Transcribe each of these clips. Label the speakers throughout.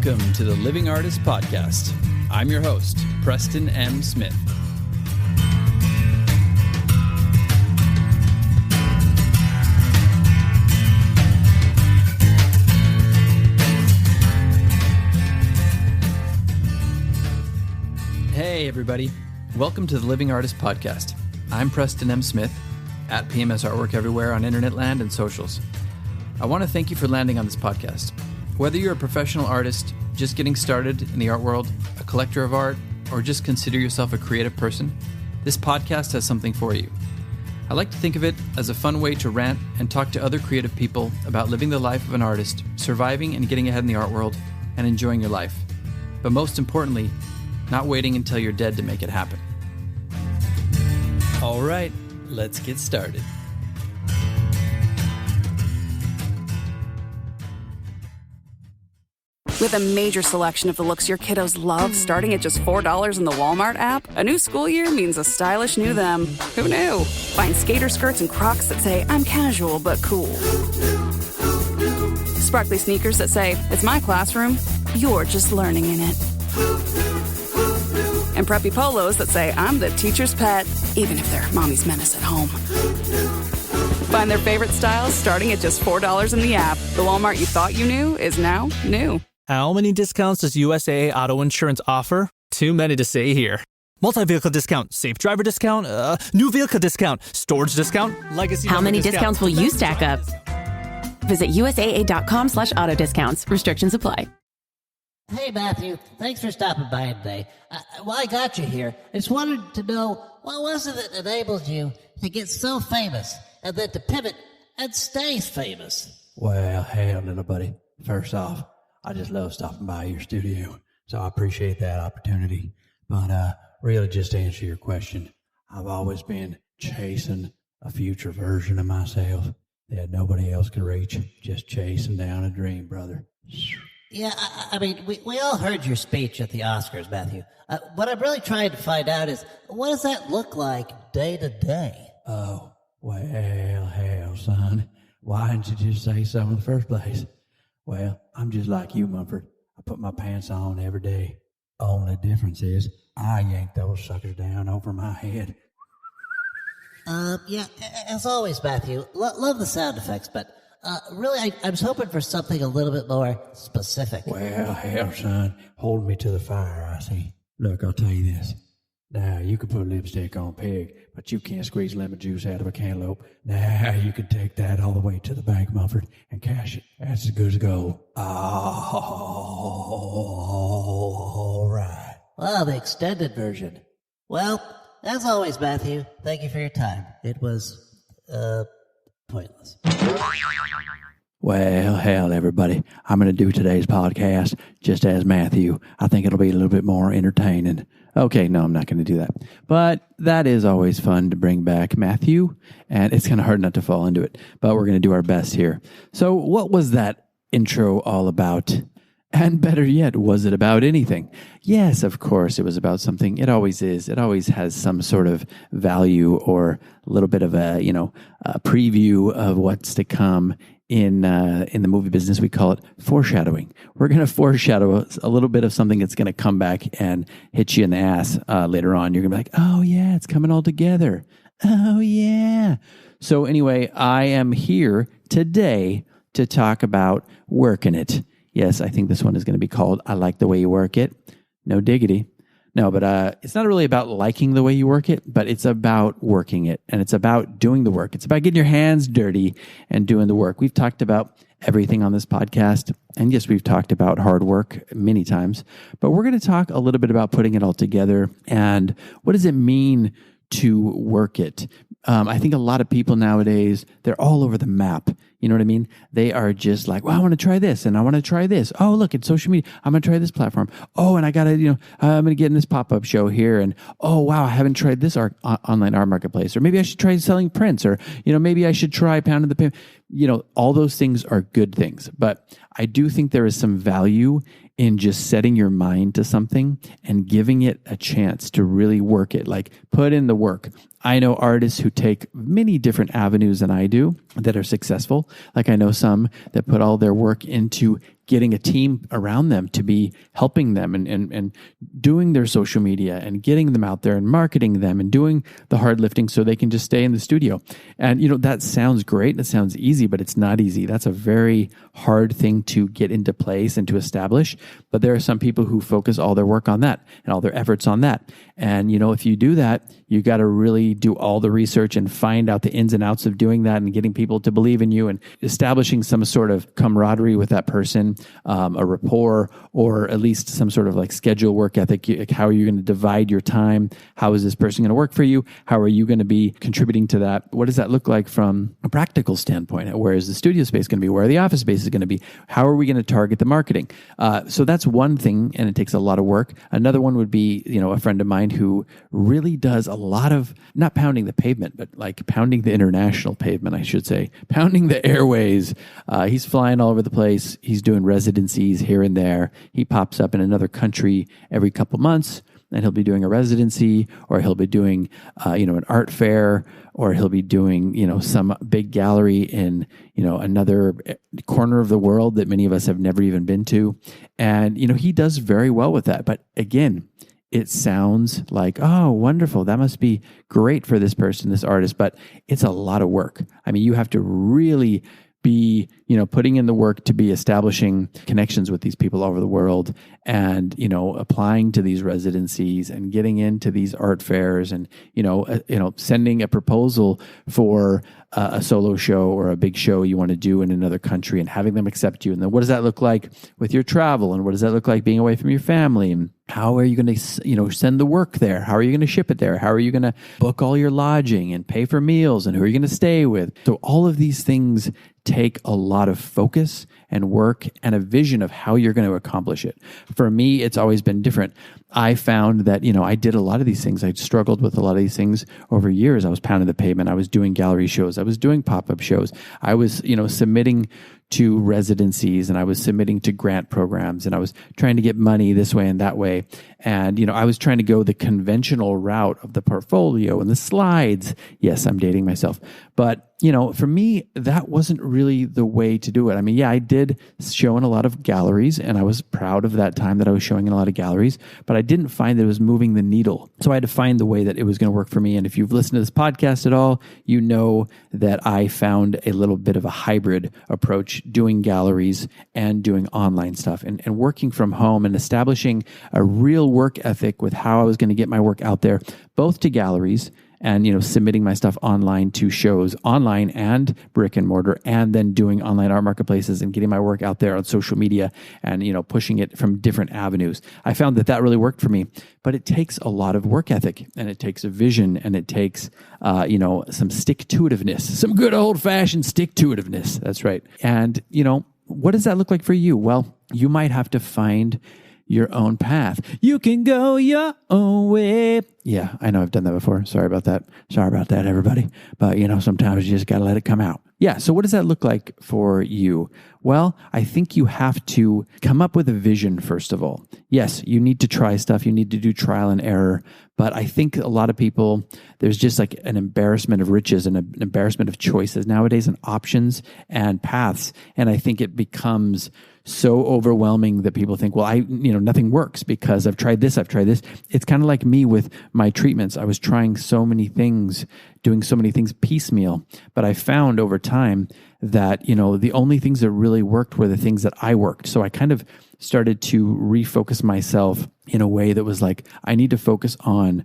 Speaker 1: Welcome to the Living Artist Podcast. I'm your host, Preston M. Smith. Hey, everybody. Welcome to the Living Artist Podcast. I'm Preston M. Smith, at PMS Artwork everywhere on internet land and socials. I want to thank you for landing on this podcast. Whether you're a professional artist, just getting started in the art world, a collector of art, or just consider yourself a creative person, this podcast has something for you. I like to think of it as a fun way to rant and talk to other creative people about living the life of an artist, surviving and getting ahead in the art world, and enjoying your life. But most importantly, not waiting until you're dead to make it happen. All right, let's get started.
Speaker 2: With a major selection of the looks your kiddos love starting at just $4 in the Walmart app, a new school year means a stylish new them. Who knew? Find skater skirts and Crocs that say, I'm casual but cool. Sparkly sneakers that say, it's my classroom, you're just learning in it. And preppy polos that say, I'm the teacher's pet, even if they're mommy's menace at home. Find their favorite styles starting at just $4 in the app. The Walmart you thought you knew is now new.
Speaker 3: How many discounts does USAA Auto Insurance offer? Too many to say here. Multi-vehicle discount, safe driver discount, new vehicle discount, storage discount, legacy.
Speaker 4: How many discounts will you stack up? Visit USAA.com/auto discounts. Restrictions apply.
Speaker 5: Hey, Matthew. Thanks for stopping by today. While I got you here, I just wanted to know what was it that enabled you to get so famous and then to pivot and stay famous?
Speaker 6: Well, hell, little buddy. First off, I just love stopping by your studio, so I appreciate that opportunity. But really, just to answer your question, I've always been chasing a future version of myself that nobody else could reach. Just chasing down a dream, brother.
Speaker 5: Yeah, I mean, we all heard your speech at the Oscars, Matthew. What I'm really trying to find out is, what does that look like day to day?
Speaker 6: Oh, well, hell, son. Why didn't you just say so in the first place? Well, I'm just like you, Mumford. I put my pants on every day. Only difference is I yank those suckers down over my head.
Speaker 5: Yeah, as always, Matthew, love the sound effects, but really, I was hoping for something a little bit more specific.
Speaker 6: Well, hell, son, hold me to the fire, I see. Look, I'll tell you this. Now, you can put lipstick on a pig, but you can't squeeze lemon juice out of a cantaloupe. Now, you can take that all the way to the bank, Mumford, and cash it. That's as good as gold. All right.
Speaker 5: Well, the extended version. Well, as always, Matthew, thank you for your time. It was, pointless.
Speaker 6: Well, hell, everybody. I'm going to do today's podcast just as Matthew. I think it'll be a little bit more entertaining. Okay, no, I'm not going to do that. But that is always fun to bring back Matthew, and it's kind of hard not to fall into it. But we're going to do our best here. So what was that intro all about? And better yet, was it about anything? Yes, of course, it was about something. It always is. It always has some sort of value or a little bit of a preview of what's to come. In the movie business, we call it foreshadowing. We're going to foreshadow a little bit of something that's going to come back and hit you in the ass later on. You're going to be like, oh, yeah, it's coming all together. Oh, yeah. So anyway, I am here today to talk about working it. Yes, I think this one is going to be called I Like the Way You Work It. No diggity. No, but it's not really about liking the way you work it, but it's about working it, and it's about doing the work. It's about getting your hands dirty and doing the work. We've talked about everything on this podcast, and yes, we've talked about hard work many times, but we're going to talk a little bit about putting it all together and what does it mean to work it. I think a lot of people nowadays, they're all over the map. You know what I mean? They are just like, well, I want to try this and I want to try this. Oh, look, it's social media. I'm going to try this platform. Oh, and I got to, I'm going to get in this pop-up show here. And oh, wow, I haven't tried this online art marketplace. Or maybe I should try selling prints. Or, maybe I should try pounding the pavement. All those things are good things. But I do think there is some value in just setting your mind to something and giving it a chance to really work it, like put in the work. I know artists who take many different avenues than I do that are successful. Like I know some that put all their work into getting a team around them to be helping them and doing their social media and getting them out there and marketing them and doing the hard lifting so they can just stay in the studio. And, that sounds great. It sounds easy, but it's not easy. That's a very hard thing to get into place and to establish. But there are some people who focus all their work on that and all their efforts on that. And, if you do that, you got to really do all the research and find out the ins and outs of doing that and getting people to believe in you and establishing some sort of camaraderie with that person, a rapport, or at least some sort of like schedule, work ethic. Like, how are you going to divide your time? How is this person going to work for you? How are you going to be contributing to that? What does that look like from a practical standpoint? Where is the studio space going to be? Where are the office spaces going to be? How are we going to target the marketing? So that's one thing, and it takes a lot of work. Another one would be, a friend of mine who really does a lot of, not pounding the pavement, but like pounding the international pavement, I should say, pounding the airways. He's flying all over the place. He's doing residencies here and there. He pops up in another country every couple months, and he'll be doing a residency, or he'll be doing, an art fair, or he'll be doing, some big gallery in, another corner of the world that many of us have never even been to. And, he does very well with that. But again, it sounds like, oh, wonderful. That must be great for this person, this artist, but it's a lot of work. I mean, you have to really be, putting in the work to be establishing connections with these people all over the world and, applying to these residencies and getting into these art fairs and, sending a proposal for a solo show or a big show you want to do in another country and having them accept you. And then what does that look like with your travel? And what does that look like being away from your family? And how are you going to, send the work there? How are you going to ship it there? How are you going to book all your lodging and pay for meals? And who are you going to stay with? So all of these things take a lot of focus and work and a vision of how you're going to accomplish it. For me, it's always been different. I found that, I did a lot of these things. I struggled with a lot of these things over years. I was pounding the pavement. I was doing gallery shows. I was doing pop-up shows. I was, submitting to residencies, and I was submitting to grant programs, and I was trying to get money this way and that way. And, I was trying to go the conventional route of the portfolio and the slides. Yes, I'm dating myself. But, for me, that wasn't really the way to do it. I mean, yeah, I did show in a lot of galleries, and I was proud of that time that I was showing in a lot of galleries, but I didn't find that it was moving the needle. So I had to find the way that it was going to work for me. And if you've listened to this podcast at all, you know that I found a little bit of a hybrid approach doing galleries and doing online stuff and working from home and establishing a real work ethic with how I was going to get my work out there, both to galleries and, submitting my stuff online to shows, online and brick and mortar, and then doing online art marketplaces and getting my work out there on social media and, pushing it from different avenues. I found that really worked for me, but it takes a lot of work ethic, and it takes a vision, and it takes, some stick-to-itiveness, some good old-fashioned stick-to-itiveness. That's right. And, what does that look like for you? Well, you might have to find your own path. You can go your own way. Yeah, I know I've done that before. Sorry about that. Sorry about that, everybody. But, sometimes you just got to let it come out. Yeah, so what does that look like for you? Well, I think you have to come up with a vision, first of all. Yes, you need to try stuff. You need to do trial and error. But I think a lot of people, there's just like an embarrassment of riches and an embarrassment of choices nowadays and options and paths. And I think it becomes so overwhelming that people think, well, nothing works because I've tried this, I've tried this. It's kind of like me with my treatments. I was trying so many things, doing so many things piecemeal, but I found over time that, the only things that really worked were the things that I worked. So I kind of started to refocus myself in a way that was like, I need to focus on,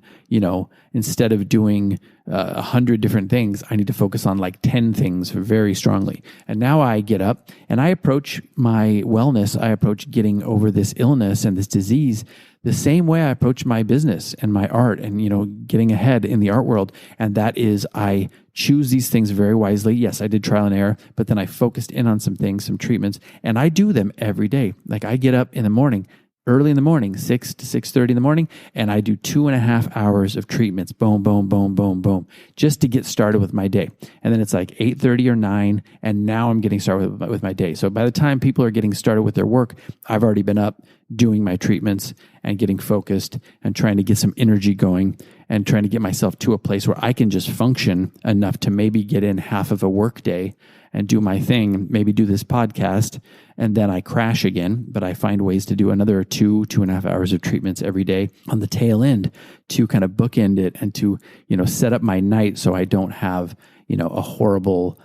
Speaker 6: instead of doing 100 different things, I need to focus on like 10 things very strongly. And now I get up and I approach my wellness. I approach getting over this illness and this disease the same way I approach my business and my art and, getting ahead in the art world. And that is, I choose these things very wisely. Yes, I did trial and error, but then I focused in on some things, some treatments, and I do them every day. Like I get up in the morning, early in the morning, 6 to 6:30 in the morning, and I do 2.5 hours of treatments, boom, boom, boom, boom, boom, just to get started with my day. And then it's like 8:30 or 9, and now I'm getting started with my day. So by the time people are getting started with their work, I've already been up doing my treatments and getting focused and trying to get some energy going and trying to get myself to a place where I can just function enough to maybe get in half of a work day and do my thing, maybe do this podcast, and then I crash again. But I find ways to do another 2.5 hours of treatments every day on the tail end to kind of bookend it and to, set up my night so I don't have, a horrible,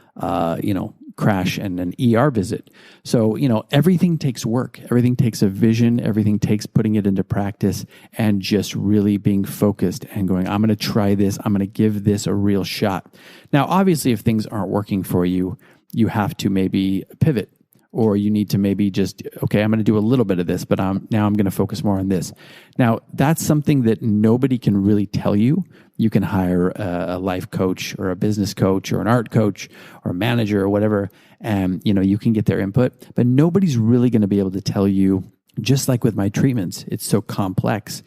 Speaker 6: crash and an ER visit. So, everything takes work. Everything takes a vision. Everything takes putting it into practice and just really being focused and going, I'm going to try this. I'm going to give this a real shot. Now, obviously, if things aren't working for you, you have to maybe pivot, or you need to maybe just, okay, I'm going to do a little bit of this, but now I'm going to focus more on this. Now, that's something that nobody can really tell you. You can hire a life coach or a business coach or an art coach or a manager or whatever, and you can get their input, but nobody's really going to be able to tell you. Just like with my treatments, it's so complex.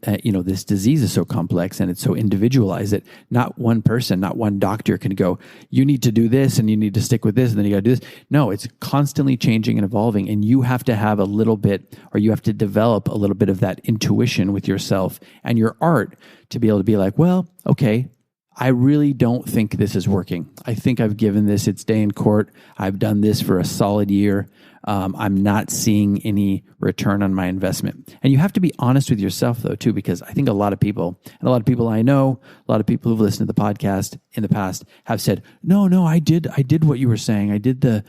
Speaker 6: This disease is so complex and it's so individualized that not one person, not one doctor can go, you need to do this and you need to stick with this and then you got to do this. No, it's constantly changing and evolving, and you have to have a little bit, or you have to develop a little bit of that intuition with yourself and your art to be able to be like, well, okay, I really don't think this is working. I think I've given this its day in court. I've done this for a solid year. I'm not seeing any return on my investment. And you have to be honest with yourself, though, too, because I think a lot of people, and a lot of people I know, a lot of people who've listened to the podcast in the past have said, no, I did what you were saying. I did the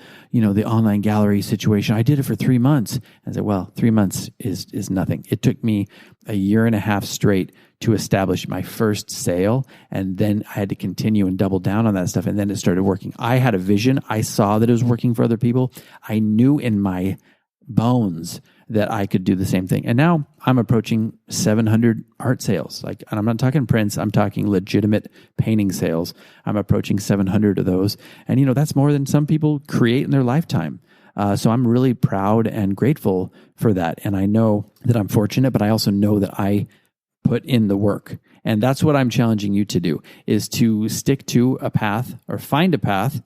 Speaker 6: online gallery situation. I did it for 3 months. I said, well, 3 months is nothing. It took me a year and a half straight to establish my first sale. And then I had to continue and double down on that stuff. And then it started working. I had a vision. I saw that it was working for other people. I knew in my bones that I could do the same thing. And now I'm approaching 700 art sales. And I'm not talking prints. I'm talking legitimate painting sales. I'm approaching 700 of those. And, that's more than some people create in their lifetime. So I'm really proud and grateful for that. And I know that I'm fortunate, but I also know that I put in the work. And that's what I'm challenging you to do, is to stick to a path or find a path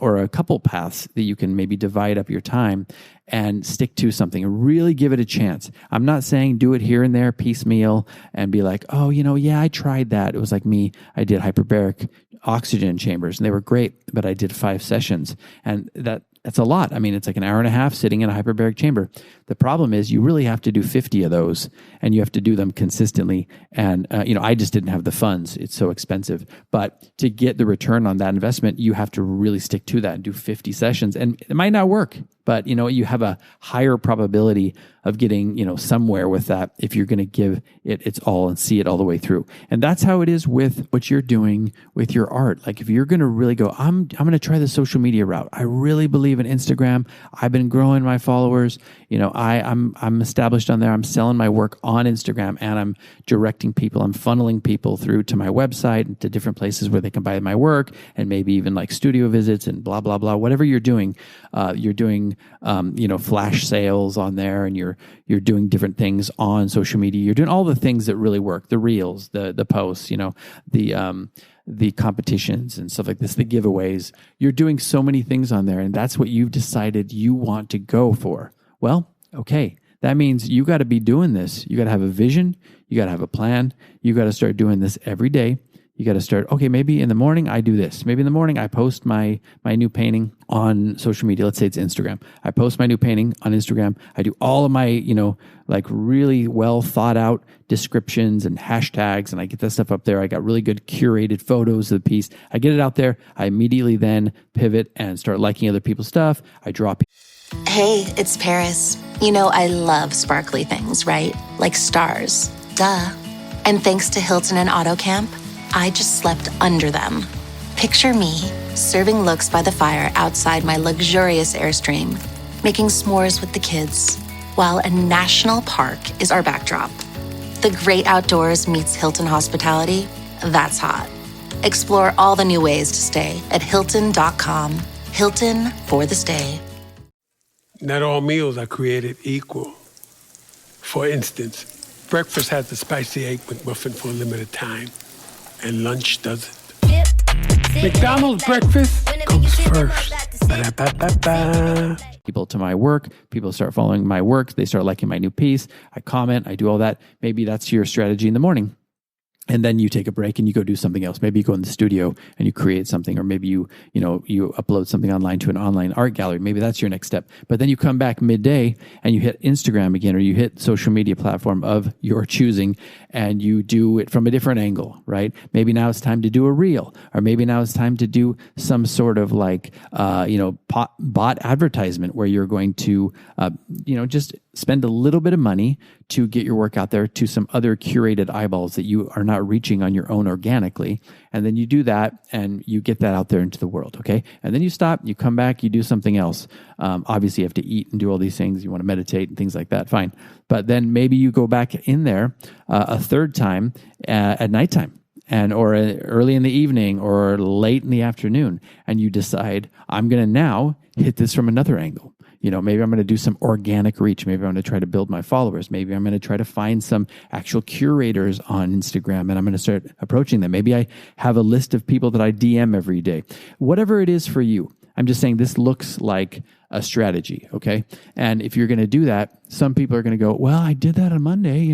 Speaker 6: or a couple paths that you can maybe divide up your time and stick to something and really give it a chance. I'm not saying do it here and there piecemeal and be like, oh, I tried that. It was like me. I did hyperbaric oxygen chambers and they were great, but I did 5 sessions and that's a lot. I mean, it's like an hour and a half sitting in a hyperbaric chamber. The problem is you really have to do 50 of those and you have to do them consistently. And, I just didn't have the funds. It's so expensive. But to get the return on that investment, you have to really stick to that and do 50 sessions. And it might not work, but, you have a higher probability of getting, somewhere with that if you're going to give it its all and see it all the way through. And that's how it is with what you're doing with your art. Like if you're going to really go, I'm going to try the social media route. I really believe in Instagram. I've been growing my followers. I'm established on there. I'm selling my work on Instagram and I'm directing people. I'm funneling people through to my website and to different places where they can buy my work and maybe even like studio visits and blah, blah, blah. Whatever you're doing, flash sales on there and you're doing different things on social media. You're doing all the things that really work, the reels, the posts, the competitions and stuff like this, the giveaways. You're doing so many things on there and that's what you've decided you want to go for. Well, okay. That means you got to be doing this. You got to have a vision. You got to have a plan. You got to start doing this every day. You got to start, okay, maybe in the morning I do this. Maybe in the morning I post my new painting on social media. Let's say it's Instagram. I post my new painting on Instagram. I do all of my, really well thought out descriptions and hashtags, and I get that stuff up there. I got really good curated photos of the piece. I get it out there. I immediately then pivot and start liking other people's stuff. I draw.
Speaker 7: Hey, it's Paris. I love sparkly things, right? Like stars. Duh. And thanks to Hilton and Auto Camp, I just slept under them. Picture me serving looks by the fire outside my luxurious Airstream, making s'mores with the kids, while a national park is our backdrop. The great outdoors meets Hilton hospitality. That's hot. Explore all the new ways to stay at Hilton.com. Hilton for the stay.
Speaker 8: Not all meals are created equal. For instance, breakfast has the spicy egg McMuffin for a limited time, and lunch doesn't. McDonald's breakfast comes first. Ba-da-ba-ba-ba.
Speaker 6: People to my work, people start following my work, they start liking my new piece, I comment, I do all that. Maybe that's your strategy in the morning. And then you take a break and you go do something else. Maybe you go in the studio and you create something, or maybe you upload something online to an online art gallery. Maybe that's your next step. But then you come back midday and you hit Instagram again, or you hit social media platform of your choosing, and you do it from a different angle, right? Maybe now it's time to do a reel, or maybe now it's time to do some sort of like, bot advertisement where you're going to, just spend a little bit of money to get your work out there to some other curated eyeballs that you are not reaching on your own organically. And then you do that and you get that out there into the world, okay? And then you stop, you come back, you do something else. Obviously, you have to eat and do all these things. You want to meditate and things like that, fine. But then maybe you go back in there a third time at nighttime, or early in the evening or late in the afternoon, and you decide, I'm going to now hit this from another angle. Maybe I'm going to do some organic reach. Maybe I'm going to try to build my followers. Maybe I'm going to try to find some actual curators on Instagram, and I'm going to start approaching them. Maybe I have a list of people that I DM every day. Whatever it is for you. I'm just saying this looks like a strategy, okay? And if you're going to do that, some people are going to go, well, I did that on Monday.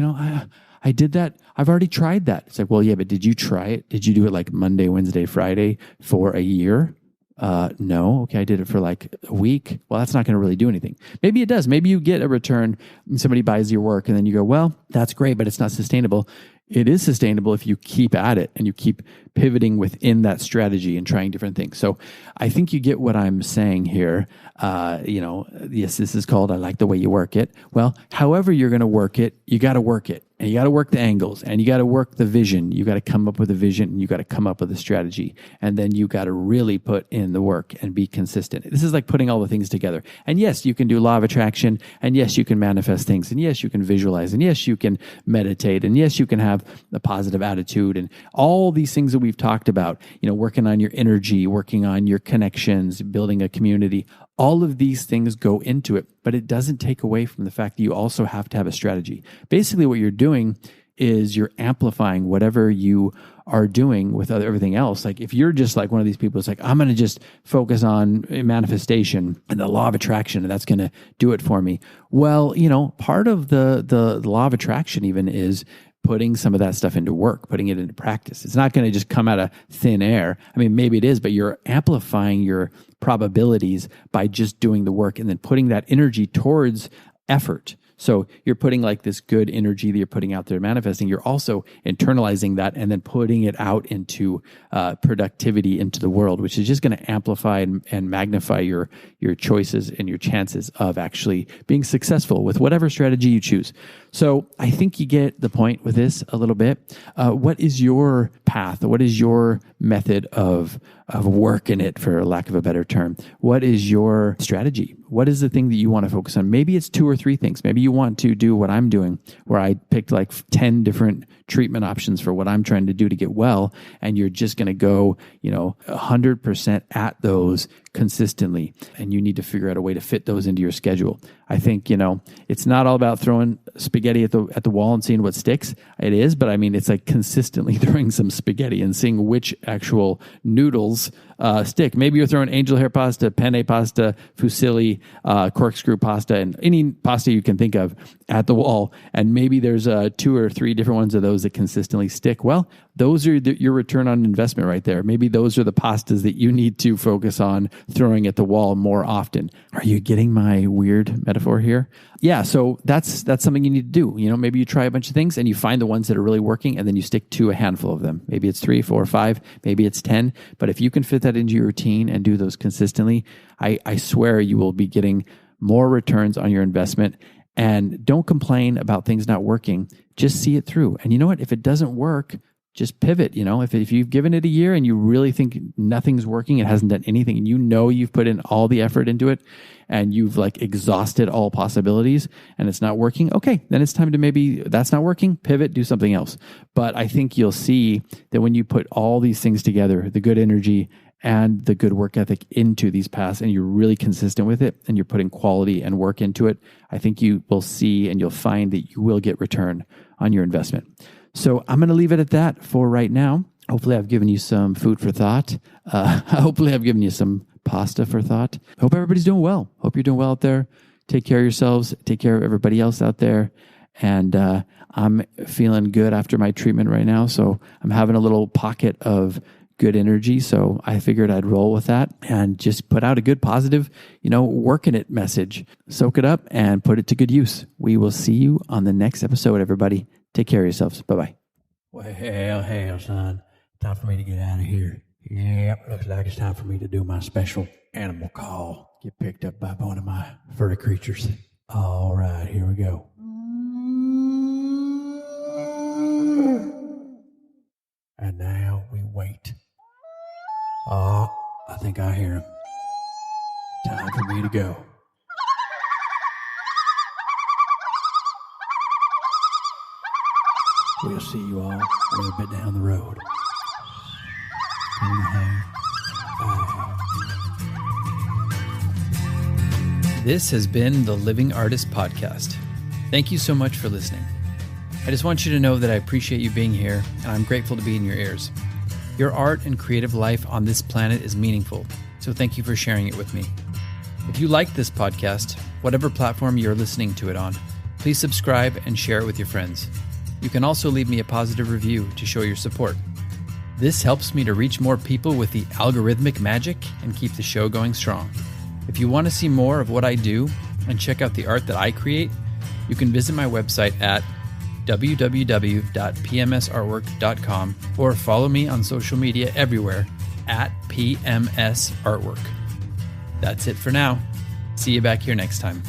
Speaker 6: I did that. I've already tried that. It's like, well, yeah, but did you try it? Did you do it like Monday, Wednesday, Friday for a year? No. Okay. I did it for like a week. Well, that's not going to really do anything. Maybe it does. Maybe you get a return and somebody buys your work and then you go, well, that's great, but it's not sustainable. It is sustainable if you keep at it and you keep pivoting within that strategy and trying different things. So I think you get what I'm saying here. Yes, this is called, I like the way you work it. Well, however you're going to work it, you got to work it. And you got to work the angles, and you got to work the vision. You got to come up with a vision, and you got to come up with a strategy. And then you got to really put in the work and be consistent. This is like putting all the things together. And yes, you can do law of attraction, and yes, you can manifest things, and yes, you can visualize, and yes, you can meditate, and yes, you can have a positive attitude, and all these things that we've talked about, working on your energy, working on your connections, building a community. All of these things go into it, but it doesn't take away from the fact that you also have to have a strategy. Basically, what you're doing is you're amplifying whatever you are doing with everything else. Like if you're just like one of these people, it's like, I'm going to just focus on manifestation and the law of attraction, and that's going to do it for me. Well, part of the law of attraction even is putting some of that stuff into work, putting it into practice. It's not going to just come out of thin air. I mean, maybe it is, but you're amplifying your probabilities by just doing the work and then putting that energy towards effort. So you're putting like this good energy that you're putting out there manifesting. You're also internalizing that and then putting it out into productivity into the world, which is just going to amplify and magnify your choices and your chances of actually being successful with whatever strategy you choose. So I think you get the point with this a little bit. What is your path? What is your method of working it, for lack of a better term? What is your strategy? What is the thing that you want to focus on? Maybe it's 2 or 3 things. Maybe you want to do what I'm doing, where I picked like 10 different treatment options for what I'm trying to do to get well. And you're just going to go, 100% at those consistently. And you need to figure out a way to fit those into your schedule. I think, it's not all about throwing spaghetti at the wall and seeing what sticks. It is, but I mean, it's like consistently throwing some spaghetti and seeing which actual noodles stick. Maybe you're throwing angel hair pasta, penne pasta, fusilli, corkscrew pasta, and any pasta you can think of at the wall. And maybe there's 2 or 3 different ones of those that consistently stick. Well, those are your return on investment right there. Maybe those are the pastas that you need to focus on throwing at the wall more often. Are you getting my weird metaphor here? Yeah, so that's something you need to do. Maybe you try a bunch of things and you find the ones that are really working, and then you stick to a handful of them. Maybe it's 3, 4, 5, maybe it's 10. But if you can fit that into your routine and do those consistently, I swear you will be getting more returns on your investment. And don't complain about things not working. Just see it through. And you know what? If it doesn't work, just pivot. If you've given it a year and you really think nothing's working, it hasn't done anything, and you've put in all the effort into it and you've like exhausted all possibilities and it's not working, okay, then it's time to maybe that's not working, pivot, do something else. But I think you'll see that when you put all these things together, the good energy and the good work ethic into these paths, and you're really consistent with it and you're putting quality and work into it, I think you will see and you'll find that you will get return on your investment. So I'm going to leave it at that for right now. Hopefully I've given you some food for thought. Hopefully I've given you some pasta for thought. Hope everybody's doing well. Hope you're doing well out there. Take care of yourselves. Take care of everybody else out there. And I'm feeling good after my treatment right now. So I'm having a little pocket of good energy. So I figured I'd roll with that and just put out a good, positive, working it message. Soak it up and put it to good use. We will see you on the next episode, everybody. Take care of yourselves. Bye-bye. Well, hell, son. Time for me to get out of here. Yep, looks like it's time for me to do my special animal call. Get picked up by one of my furry creatures. All right, here we go. And now we wait. Oh, I think I hear him. Time for me to go. We'll see you all a little bit down the road.
Speaker 1: This has been the Living Artist Podcast. Thank you so much for listening. I just want you to know that I appreciate you being here, and I'm grateful to be in your ears. Your art and creative life on this planet is meaningful, so thank you for sharing it with me. If you like this podcast, whatever platform you're listening to it on, please subscribe and share it with your friends. You can also leave me a positive review to show your support. This helps me to reach more people with the algorithmic magic and keep the show going strong. If you want to see more of what I do and check out the art that I create, you can visit my website at www.pmsartwork.com or follow me on social media everywhere at PMS Artwork. That's it for now. See you back here next time.